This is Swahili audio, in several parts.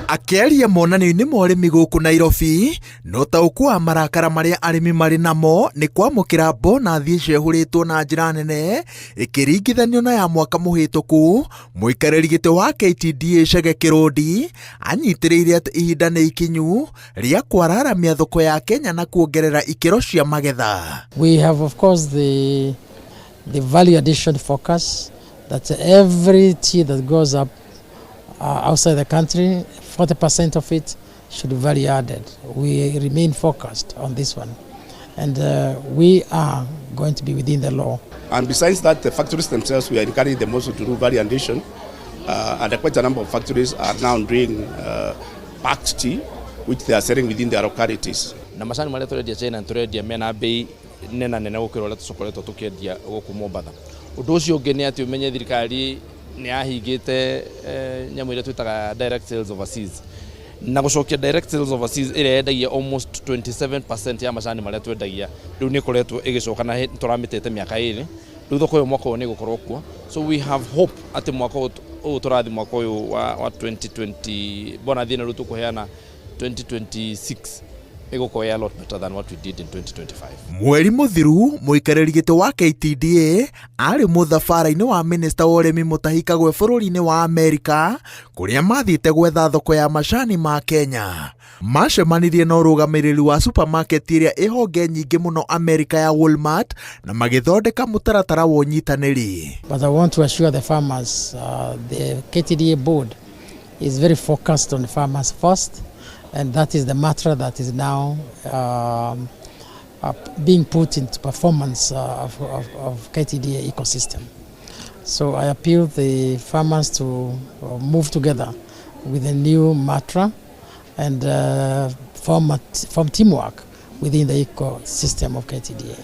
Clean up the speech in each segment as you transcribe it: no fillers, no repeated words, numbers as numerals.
Akĩaria monanio-inĩ ma ũrĩmi gũkũ Nairobi, no taũku wa marakara marĩa arĩmi marĩ namo nĩ kwamũkĩra bonathi ciehũrĩtwo na njĩra nene ĩkĩringithanio na ya mwaka mũhĩtũku. Mũikarĩri gĩtĩ wa KTDA Chege Kĩrũndi anyitĩrĩire atĩ ihinda nĩ ikinyu rĩa kwararamia thoko ya Kenya na kuongerera ikĩro cia magetha. We have of course the value addition focus that every tea that goes up outside the country, 40% of it should be value added. We remain focused on this one, and we are going to be within the law. And besides that, the factories themselves, we are encouraging them also to do value addition, and quite a number of factories are now doing packed tea, which they are selling within their localities. Na macani marĩa tũrendia China tũrendia mena bei nene gũkĩra ũrĩa tũcokoretwo tũkĩendia gũkũ Mombasa. Ũndũ ũcio ũngĩ nĩ atĩ ũmenye thirikari nĩ yahingĩte nyamũ iria twĩtaga direct sales overseas. Na gũcokia direct sales overseas ĩrĩa yendagia almost 27% ya macani marĩa twendagia rĩu nĩ ĩkoretwo ĩgĩcoka na tũramitĩte mĩaka ĩrĩ. Rĩu thoko ũyũ mwaka ũyũ nĩ gũkorwo kuo. So we have hope atĩ mwaka ũyũ tũrathi mwaka ũyũ wa 2020 bona thina rĩu tũkũheana 2026 a lot better than what we did in 2025. Mweri mũthiru mũikarĩri gĩtĩ wa KTDA arĩ mũthabara-inĩ wa minista wa ũrĩmi Mutahi Kagwe bũrũri-inĩ wa Amerika kũrĩa mathiĩte gwetha thoko ya macani ma Kenya. Macemanirie na ũrũgamĩrĩri wa supermarket ĩrĩa ĩhonge nyingĩ mũno Amerika ya Walmart na magĩthondeka mũtaratara wa ũnyitanĩri. But I want to assure the farmers, the KTDA board is very focused on the farmers first. And that is the mantra that is now being put into performance of KTDA ecosystem. So I appeal the farmers to move together with a new mantra and form teamwork within the ecosystem of KTDA.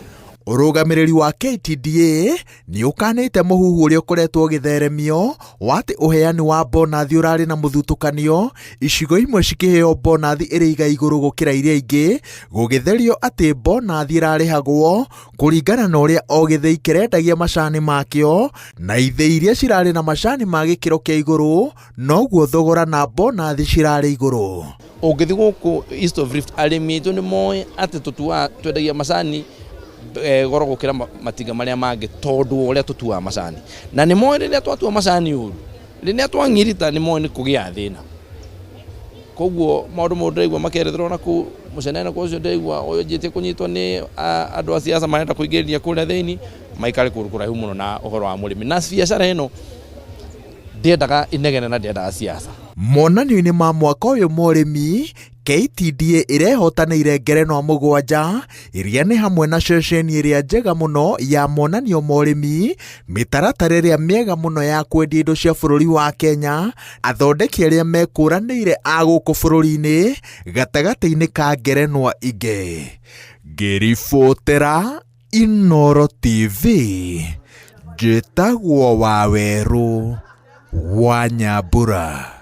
Ũrũgamĩrĩri wa KTDA nĩ ũkanĩte mũhuhu ũrĩa ũkoretwo ũgĩtheremio wa atĩ ũheani wa bonathi ũrarĩ na mũthutũkanio, icigo imwe cikĩheo bonathi ĩrĩ iga igũrũ gũkĩra iria ingĩ, gũgĩtherio atĩ bonathi ĩrarĩhagwo kũringana na ũrĩa o gĩthĩi kĩrendagia macani makĩo, na ithĩi iria cirarĩ na macani ma gĩkĩro kĩa igũrũ noguo thogora na bonathi cirarĩ igũrũ. Ũngĩthiĩ gũkũ East of Rift arĩmi aitũ nĩ moĩ atĩ twendagia macani goro gũkĩra matinga marĩa mangĩ tondũ ũrĩa tũtuaga macani. Na nĩ moĩ rĩrĩa twatua macani ũru, rĩrĩa twang'irita nĩ moĩ nĩ kũgĩa thĩna. Koguo maũndũ mũndũ ndaigua makerethera na kũu mũcenene ũcio ndaigua ũyũ njĩtie kũnyitwo nĩ andũ a siasa marenda kũingĩrĩria kũrĩa thĩinĩ maikare kũndũ kũraihu mũno na ũhoro wa mũrĩmi. Na biacara ĩno ndĩendaga inegene na ndĩendaga siasa. Monanio-inĩ ma mwaka ũyũ ma ũrĩmi, KTDA ĩrehotanĩire ngerenwa 7 iria nĩ hamwe na ceceni ĩrĩa njega mũno ya monanio ma ũrĩmi, mĩtaratara ĩrĩa mĩega mũno ya kwendia indo cia bũrũri wa Kenya, athondeki arĩa mekũranĩire a gũkũ bũrũri-inĩ, gatagatĩ-inĩ ka ngerenwa ingĩ. Ngĩribotera Inooro TV, njĩtagwo Wawerũ wa Nyambura.